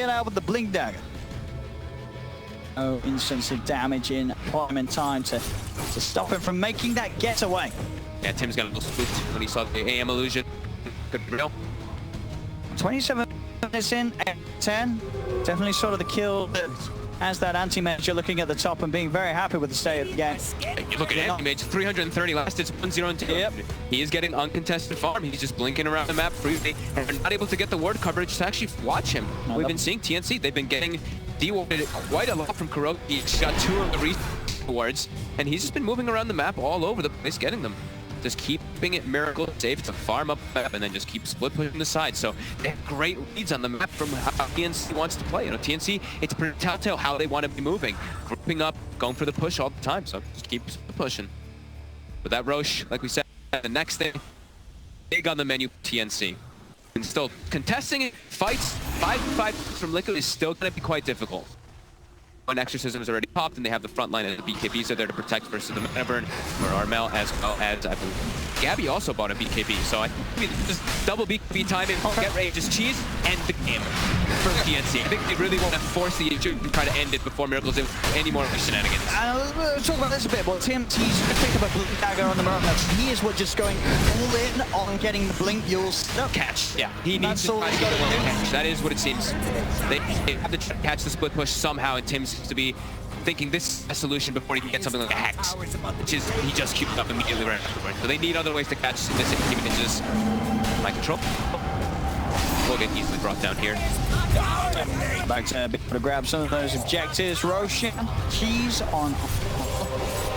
get out with the blink dagger. No instance of damage in time and time to stop him from making that getaway. Yeah, Tim's got a little spooked when he saw the AM illusion. Good real. 27 minutes in, 10. Definitely sort of the kill that has that anti-mage. You're looking at the top and being very happy with the state of the game. You look at anti-mage, 330 last, it's 1-0-2. Yep. He is getting uncontested farm. He's just blinking around the map freely. And they're not able to get the ward coverage to actually watch him. We've been seeing Tnc, they've been getting de-warded quite a lot from Kuroki. He's got 2 of the recent wards, and he's just been moving around the map all over the place, getting them. Just keeping it Miracle safe to farm up the map and then just keep split pushing the side. So they have great leads on the map from how Tnc wants to play. You know, Tnc, it's pretty telltale how they want to be moving. Grouping up, going for the push all the time. So just keep pushing. But that Roche, like we said, the next thing, big on the menu, Tnc. And still contesting it, fights, 5-5 from Liquid is still going to be quite difficult. When Exorcism is already popped and they have the front line and the BKBs are there to protect versus the Mana Burn for Armel, as well as I believe Gabby also bought a BKB. So I think just double BKB timing, get Rage's cheese, end the game for Tnc. I think they really want to force the issue and try to end it before Miracle's do any more shenanigans. We'll talk about this a bit. Well, Tnc pick up a blink dagger on the Mirage. He is just going all in on getting the blink Yules. No catch. Yeah, he needs to try to get a catch. That is what it seems. They have to catch the split push somehow, and Tim seems to be thinking this is a solution before he can get something like a Hex, which is he just queued up immediately right afterward. So they need other ways to catch this if he can just my control. Will get easily brought down here. Back to be able to grab some of those objectives. Roshan, cheese on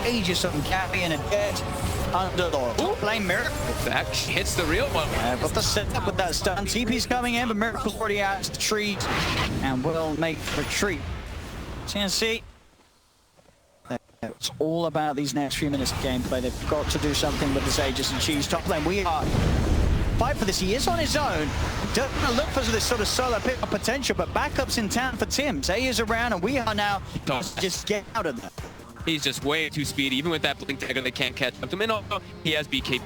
Aegis on Gabby and a dead under the blame Miracle. That hits the real one. But the setup with that stun. TP's coming in, but Miracle's already out the tree and will make retreat. Tnc. It's all about these next few minutes of gameplay. They've got to do something with this Aegis and cheese top lane. We are fight for this. He is on his own. Doesn't look for this sort of solo pick-up potential, but backups in town for Tim. Zay is around, and we are now just get out of that. He's just way too speedy. Even with that blink dagger, they can't catch up to him. And also, he has BK.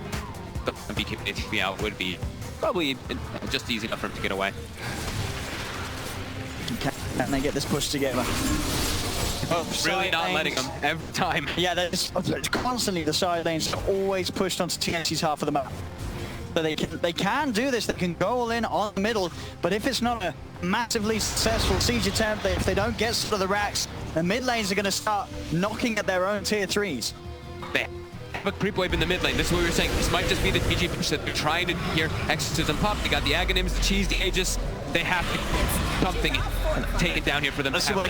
The BKB out would be probably just easy enough for him to get away. Can they get this push together? Really not letting him every time. Yeah, there's constantly the side lanes are always pushed onto Tnc's half of the map. So they can do this. They can go all in on the middle, but if it's not a massively successful siege attempt, if they don't get sort of the racks, the mid lanes are going to start knocking at their own tier 3s. They have a creep wave in the mid lane. This is what we were saying. This might just be the GG push that they're trying to do here. Exorcism pop. They got the Aghanims, the cheese, the Aegis. They have to something take it down here for them. Let's see what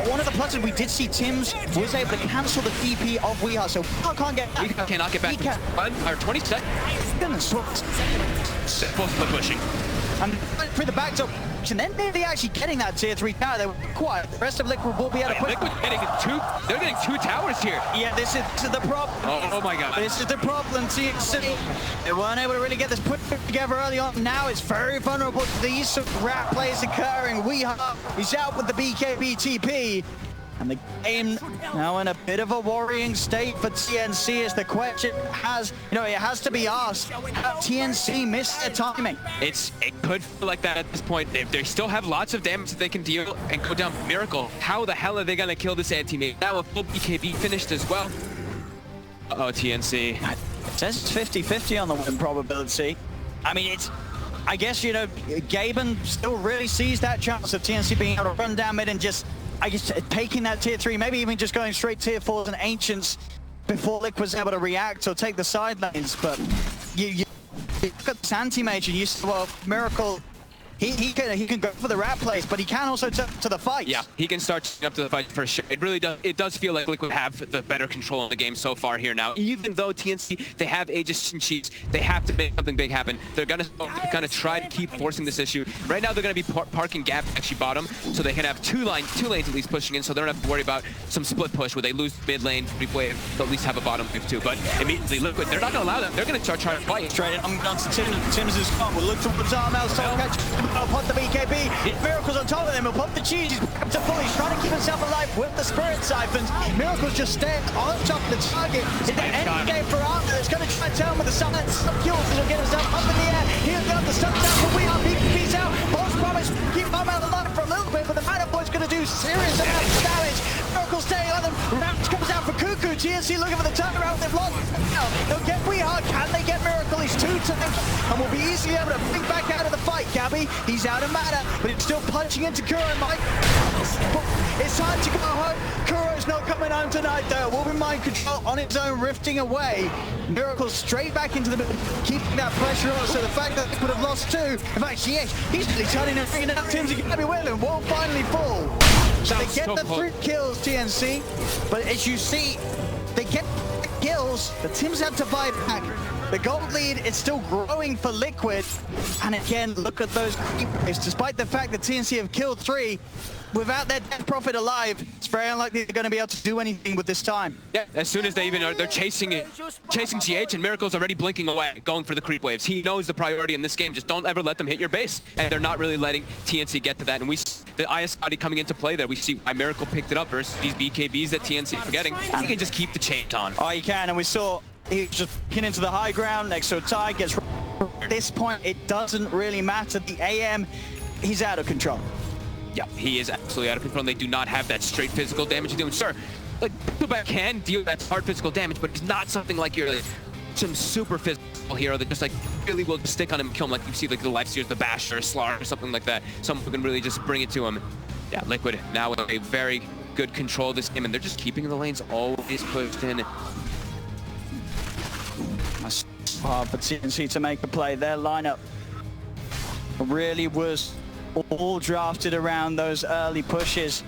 one of the pluses we did see, Tim's was able to cancel the TP of Weeha, so Weeha can't get back. Weeha cannot get back. 1 or 20 seconds. Supposed to be pushing. And through the back door, and then they're actually getting that tier 3 tower. They were quiet. The rest of Liquid will be able to push. Liquid getting they're getting 2 towers here. Yeah, this is the problem. Oh my god. This is the problem, TNC. They weren't able to really get this put together early on. Now it's very vulnerable to these sort of rat plays occurring. Weeha is out with the BKB TP. And the game now in a bit of a worrying state for Tnc as the question has, it has to be asked. Tnc missed their timing. It could feel like that at this point. They still have lots of damage that they can deal and go down Miracle. How the hell are they going to kill this anti-mage? Now a full BKB finished as well. Uh-oh, Tnc. It says it's 50-50 on the win probability. I mean, I guess, Gaben still really sees that chance of Tnc being able to run down mid and just, I guess, taking that tier 3, maybe even just going straight tier 4s and Ancients before Lick was able to react or take the side lanes. But you got this anti-mage and you say, well, Miracle, he can go for the rat plays, but he can also turn to the fight. Yeah, he can start up to the fight for sure. It really does. It does feel like Liquid have the better control in the game so far here now. Even though Tnc, they have Aegis and cheats, they have to make something big happen. They're gonna try to keep forcing this issue. Right now, they're gonna be parking Gap actually bottom, so they can have two lanes at least pushing in, so they don't have to worry about some split push where they lose mid lane, brief wave. They'll at least have a bottom wave too. But immediately, Liquid, they're not gonna allow them. They're gonna start trying to fight. Straight in, I'm on to Tim's is gone. We'll look towards Armel, so catch. I'll put the BKB. Miracle's on top of them. He'll pop the cheese. He's back up to full. He's trying to keep himself alive with the Spirit Siphons. Miracle's just staying on top of the target. It's the end game for Armel. It's going to try and tell him with the silence. Kills. He'll get himself up in the air. He'll get the stun down for We Are. BKB's out. Both promise keep Armel alive for a little bit, but serious amounts of damage. Miracle staying on them. Rounds comes out for Cuckoo. TNC looking for the turnaround. They've lost now. They'll get Weehard. Can they get Miracle? He's 2 times and will be easily able to bring back out of the fight. Gabby, he's out of mana, but he's still punching into Kuro. Mike, it's time to go home. Kuro's not coming home tonight, though. Will be mind control on its own, rifting away. Miracle straight back into the middle, keeping that pressure on. So the fact that they could have lost 2, in fact, he's really turning and bringing it up. Tnc Gabby will and won't finally fall. So they get the 3 kills, TNC, but as you see, they get the kills. The teams have to fight back. The gold lead is still growing for Liquid. And again, look at those creep waves. Despite the fact that TNC have killed 3, without their Death Prophet alive, it's very unlikely they're going to be able to do anything with this time. Yeah, as soon as they're chasing GH, and Miracle's already blinking away, going for the creep waves. He knows the priority in this game. Just don't ever let them hit your base. And they're not really letting TNC get to that. And the IS Scotty coming into play there, we see why Miracle picked it up versus these BKBs that TNC are getting. And he can just keep the chain on. Oh, he can, and we saw he just hit into the high ground next to a tie, gets... At this point, it doesn't really matter. The AM, he's out of control. Yeah, he is absolutely out of control. And they do not have that straight physical damage to do. And sure, like, Tubac can deal that hard physical damage, but it's not something like you're like, some super physical hero that just like really will stick on him and kill him, like you see like the Lifesteers, the Basher, Slar, or something like that. Someone who can really just bring it to him. Yeah, Liquid now with a very good control of this game, and they're just keeping the lanes always pushed in. That's hard for TNC to make a play. Their lineup really was all drafted around those early pushes.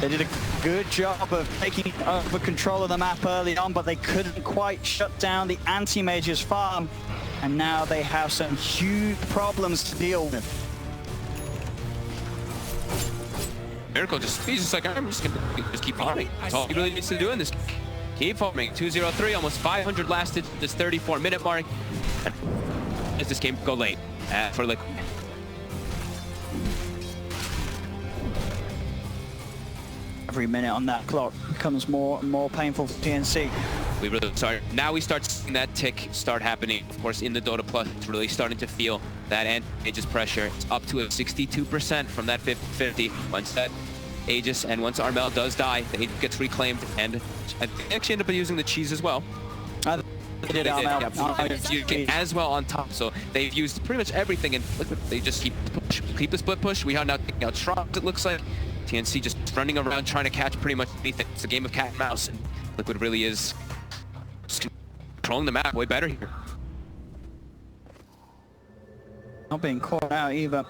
They did a good job of taking over control of the map early on, but they couldn't quite shut down the anti-mage's farm, and now they have some huge problems to deal with. Miracle he's just like, I'm just gonna keep farming. That's all he really needs to do in this. Keep farming. 203, almost 500 lasted this 34-minute mark. As this game go late for Liquid. Every minute on that clock becomes more and more painful for TNC. We really start. Now we start seeing that tick start happening. Of course, in the Dota Plus, it's really starting to feel that Aegis pressure. It's up to a 62% from that 50-50. Once that Aegis and once Armel does die, the Aegis gets reclaimed, and I actually end up using the cheese as well. They did Armel. Yeah, as well on top, so they've used pretty much everything, and they just keep the split push. We are now taking out Shrubs, it looks like. TNC just running around trying to catch pretty much anything. It's a game of cat and mouse, and Liquid really is just controlling the map way better here. Not being caught out either.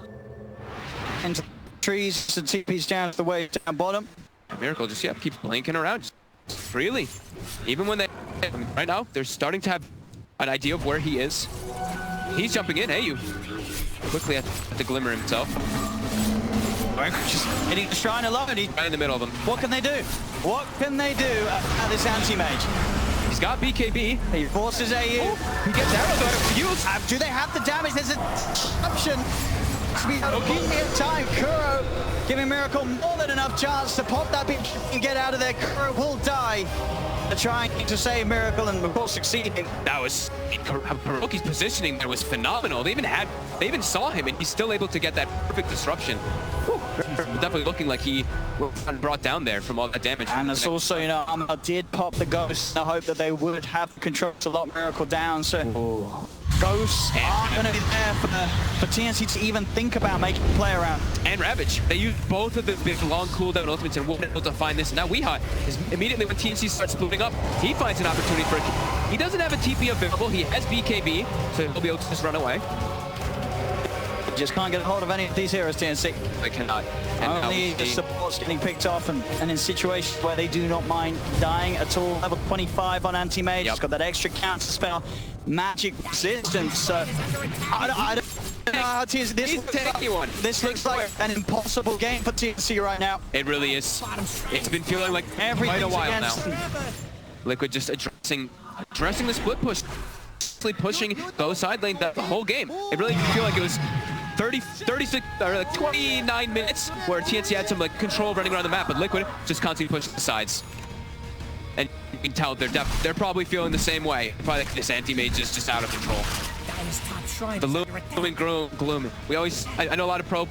Into the trees, and TP's down to the waves down bottom. And Miracle just keeps blinking around just freely. Even when right now, they're starting to have an idea of where he is. He's jumping in. Hey, you quickly have to glimmer himself. Just hitting the shrine alone. He's right in the middle of them. What can they do? What can they do at this anti-mage? He's got BKB. He forces AU. He gets arrows out of use. Do they have the damage? There's a disruption. We have plenty of time. Kuro giving Miracle more than enough chance to pop that beat and get out of there. Kuro will die. They're trying to save Miracle and of course succeeding. That was Kuroki's positioning there was phenomenal. They even saw him and he's still able to get that perfect disruption. Whew. Definitely looking like he was brought down there from all that damage. And it's also, you know, Armel did pop the Ghost in the hope that they would have the control to lock Miracle down. So Ghosts aren't going to be there for TNC to even think about making a play around. And Ravage. They used both of the big long cooldown ultimates and weren't able to find this. And now Weehot is immediately when TNC starts splitting up, he finds an opportunity for it. He doesn't have a TP available. He has BKB, so he'll be able to just run away. Just can't get a hold of any of these heroes, TNC. They cannot. And only the support's getting picked off, and in situations where they do not mind dying at all. Level 25 on anti-mage, it's got that extra counter spell, magic resistance. So I don't know how TNC. This looks like an impossible game for TNC right now. It really is. It's been feeling like quite a while now. Liquid just addressing the split push. Pushing those side lane the whole game. It really didn't feel like it was 36 or like 29 minutes where TNC had some like control running around the map, but Liquid just constantly pushing the sides. And you can tell they're probably feeling the same way. Probably like this anti-mage is just out of control. The looming gloom. We always, I know a lot of pro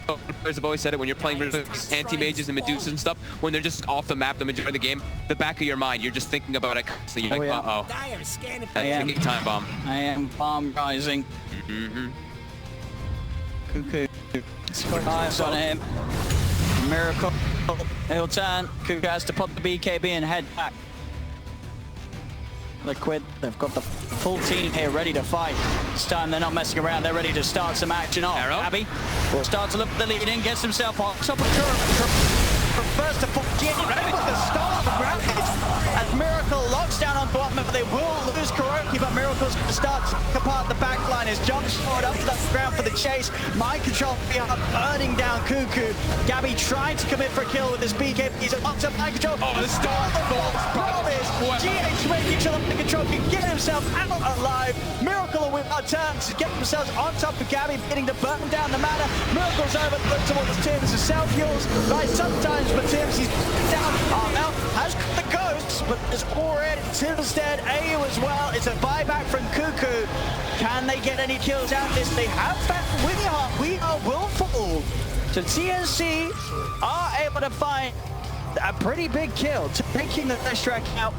players have always said it when you're playing anti-mages and Medusas and stuff, when they're just off the map the majority of the game, the back of your mind, you're just thinking about it. So you're like, uh-oh. That's a time bomb. I am bomb rising. Cuckoo. Got eyes on him. Miracle. He'll turn. Cuckoo has to put the BKB and head back. Liquid, they've got the full team here ready to fight. This time they're not messing around, they're ready to start some action off. Abby will start to look at the lead in, gets himself on top of first to put G with the start of the ground. As Miracle locks down on bottom, but they will lose Kuroki, but Miracle's going to start to pick apart the back line as John shot up to the ground for the chase. Mind control behind, burning down Cuckoo. Gabby tried to commit for a kill with his BKB. He's up to mind control. Oh, the start. GH making sure that mind control can get himself out alive. Miracle will win our turn to get themselves on top of Gabby, beginning to burn down the mana. Miracle's over, look towards Tim's self-heals by sometimes, but Tim's down. Now has the ghosts, but there's already Tim's dead. AU as well. It's a buyback from Cuckoo. Can they get any kills out of this? They have found Winnie Hart. We are willful. So TNC are able to find a pretty big kill, taking the first track out,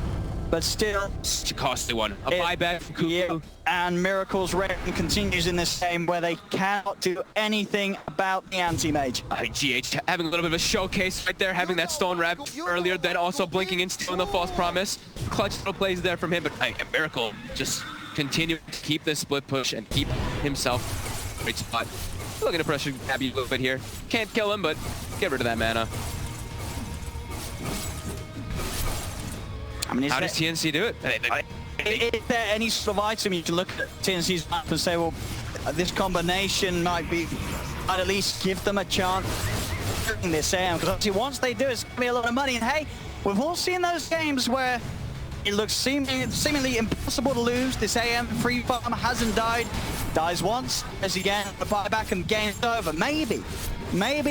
but still it's a costly one. A buyback from Cuckoo. Yeah, and Miracle's reign continues in this game where they cannot do anything about the anti-mage. GH having a little bit of a showcase right there, having that stone wrap earlier, then also blinking and stealing the false promise. Clutch little plays there from him, but Miracle just continuing to keep this split push and keep himself great spot. Looking to pressure Abby a little bit here. Can't kill him, but get rid of that mana. I mean, how does TNC do it? Is there any sort of item you can look at TNC's map and say, well, this combination might at least give them a chance in this AM? Because obviously once they do, it's going to be a lot of money. And hey, we've all seen those games where it looks seemingly impossible to lose. This AM free farm hasn't died. Dies once, as again, the buyback and game's over. Maybe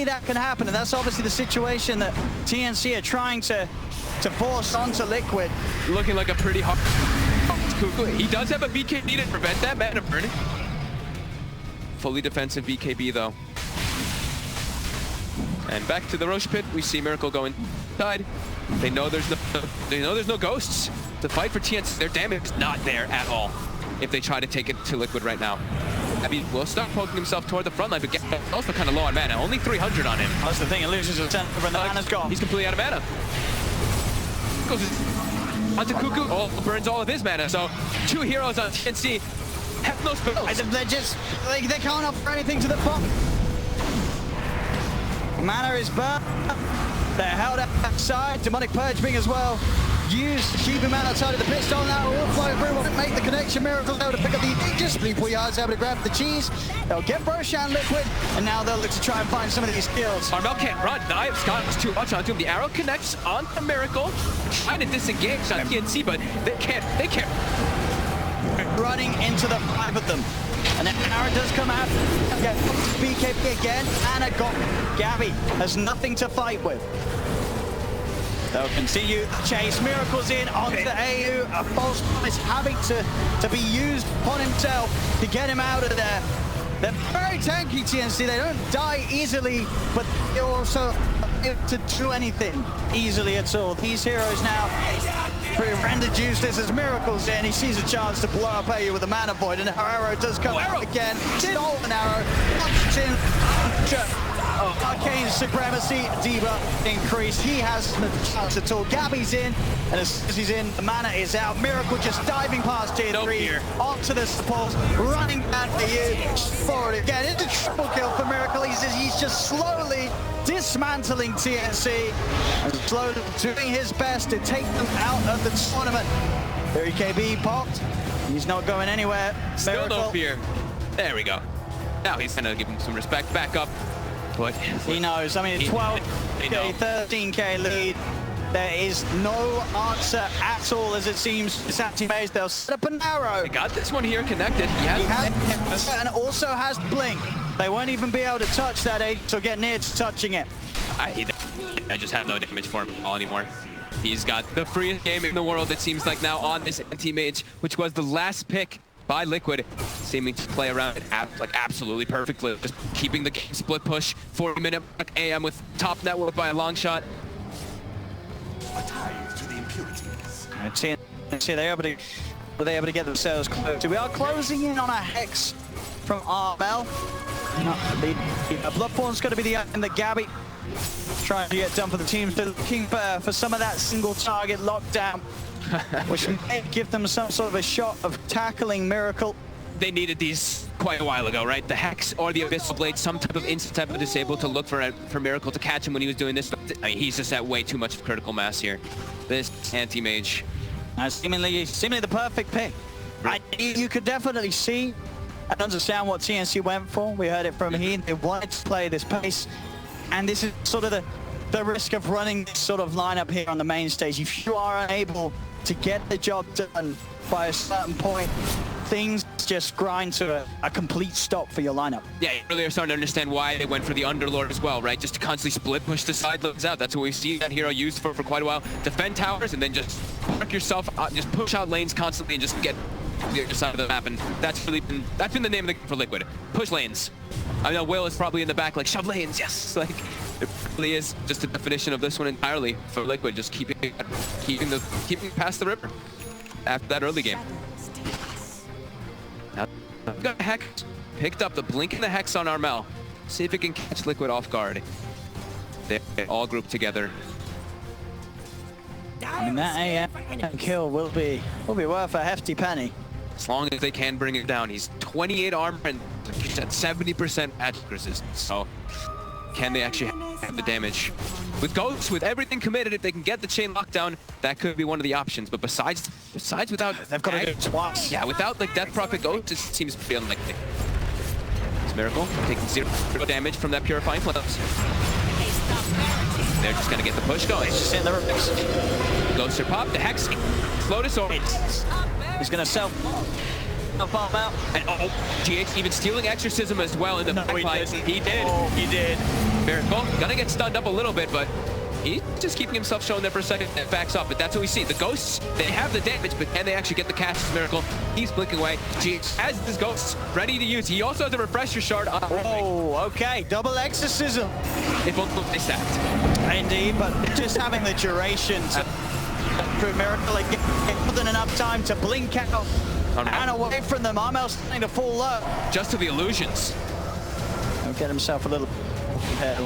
that can happen. And that's obviously the situation that TNC are trying to force onto Liquid. Looking like a pretty hard Cuckoo. He does have a BKB to prevent that mana burning. Fully defensive BKB though. And back to the Roche pit, we see Miracle going inside. They know there's no ghosts to fight for TNC. Their damage is not there at all if they try to take it to Liquid right now. Abby will start poking himself toward the front line, but also kind of low on mana. Only 300 on him. That's the thing, it loses a center and the mana's gone. He's completely out of mana. Goes onto Cuckoo, burns all of his mana. So 2 heroes on TNC have no spells. They can't offer anything to the bottom. Mana is burned. They're held outside. Demonic Purging as well. Used to keep him outside of the pit stall. Now will flow through, won't make the connection. Miracle's able to pick up the just 3 yards, able to grab the cheese. They'll get Roshan Liquid, and now they'll look to try and find some of these kills. Armel can't run. Scott was too much onto him. The arrow connects onto Miracle, trying to disengage on TNC, but they can't. Running into the 5 of them. And then Arrow does come out. Yeah, BKB again. Anna got Gabby. Has nothing to fight with. They'll continue the chase. Miracle's in onto the AU. A false promise having to be used upon himself to get him out of there. They're very tanky, TNC. They don't die easily, but they're also able to do anything easily at all. These heroes now pretty rendered useless as Miracle's in. He sees a chance to blow up AU with a mana void, and her arrow does come out again. Stolen arrow. Arcane supremacy, debuff increase. He has no chance at all. Gabby's in, and as soon as he's in, the mana is out. Miracle just diving past tier 3, onto the support, running back for you. Forward again. It's a triple kill for Miracle. He's just slowly dismantling TNC and slowly doing his best to take them out of the tournament. There KB popped. He's not going anywhere. Still no fear. There we go. Now he's gonna give him some respect. Back up. But he knows. I mean, it's 12K, 13K lead. There is no answer at all, as it seems. It's anti-maze. They'll set up an arrow. They got this one here connected. He has and also has blink. They won't even be able to touch that so get near to touching it. I just have no damage for him at all anymore. He's got the freest game in the world, it seems like now, on this anti-mage, which was the last pick by Liquid, seeming to play around it like absolutely perfectly. Just keeping the game split push. 40-minute AM with top network by a long shot. A tie to the impurities. TNC, were they able to get themselves close? We are closing in on a Hex from RML. Bloodborne's going to be the item that Gabby trying to get done for the team. They're looking for some of that single target lockdown, which may give them some sort of a shot of tackling Miracle. They needed these quite a while ago, right? The Hex or the Abyssal Blade, some type of instant type of disable to look for Miracle to catch him when he was doing this. I mean, he's just at way too much of critical mass here. This anti-mage. Seemingly the perfect pick. You could definitely see and understand what TNC went for. We heard it from Heen. They wanted to play this pace. And this is sort of the risk of running this sort of lineup here on the main stage. If you are unable to get the job done by a certain point, things just grind to a complete stop for your lineup. Yeah, you really are starting to understand why they went for the Underlord as well, right? Just to constantly split push the side lanes out. That's what we've seen that hero used for quite a while. Defend towers and then just park yourself, just push out lanes constantly and just get the other side of the map. And that's been the name of the game for Liquid. Push lanes. I know Will is probably in the back like, shove lanes, yes! Like, it really is just the definition of this one entirely for Liquid, just keeping past the river after that early game. Now, we've got Hex picked up the blink and the Hex on Armel. See if it can catch Liquid off guard. They're all grouped together. I mean, that AM kill will be worth a hefty penny. As long as they can bring it down. He's 28 armor and he's at 70% magic resistance. So, can they actually have the damage? With Ghosts, with everything committed, if they can get the chain lockdown, that could be one of the options. But besides without... They've got to do it twice. Yeah, without like Death Prophet Ghost, it seems pretty unlikely. It's Miracle taking 0 damage from that Purifying Flames. They're just gonna get the push going. It's just in the reverse. Ghosts are popped. The Hex, Lotus Orb. He's gonna self bomb out. And GH even stealing Exorcism as well in the backline. He did. Oh, he did. Miracle gonna get stunned up a little bit, but he's just keeping himself shown there for a second and backs up. But that's what we see. The Ghosts, they have the damage, but can they actually get the cast? Miracle, he's blinking away. GH has his Ghosts ready to use. He also has a Refresher Shard on. Oh, okay. Double Exorcism. If only they stacked. Indeed, but just having the duration to through Miracle again, more than enough time to blink out and away from them. Armel's starting to fall low. Just to the illusions. He'll get himself a little...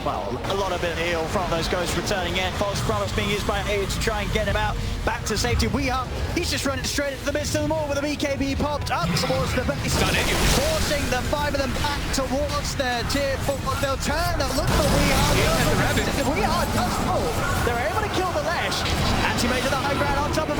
well, a lot of it heal from those Ghosts returning in. False Promise being used by A to try and get him out back to safety. He's just running straight into the midst of them all with the BKB popped up towards the base. Forcing the 5 of them back towards their tier 4. They'll turn and look for We Are does fall. They're able to kill the Lash. Anti-Mage to the high ground on top of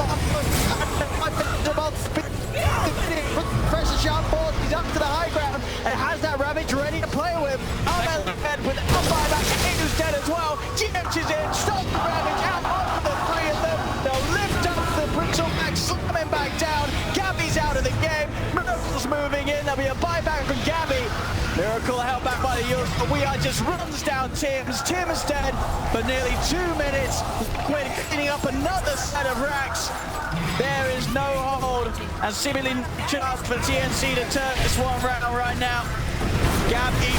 Pressure shot forward. He's up to the high ground and has that Ravage ready to play with. Armel head with a buyback. Who's dead as well. GH is in. Stop the Ravage out of the 3 of them. They'll lift up the Brittle back, slam him back down. Gabby's out of the game. Miracle's moving in. There'll be a buyback from Gabby. Miracle held back by the Euros, but We Are just runs down Tim's. Tim is dead for nearly 2 minutes. We're cleaning up another set of racks. There is no hold, and seemingly no chance for TNC to turn this one round right now. Gabby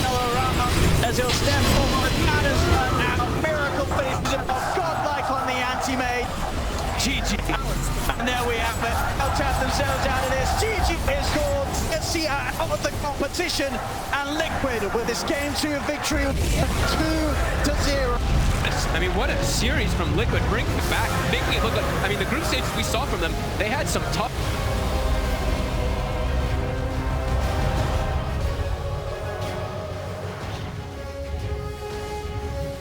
around as he'll step forward. Manners run out. Miracle finishes him off. Godlike on the anti-made. GG. And there we have it. They'll tap themselves out of this. GG is called. TNC out of the competition, and Liquid with this game 2 victory 2-0. I mean, what a series from Liquid, bringing it back, making it look like, I mean, the group stages we saw from them, they had some tough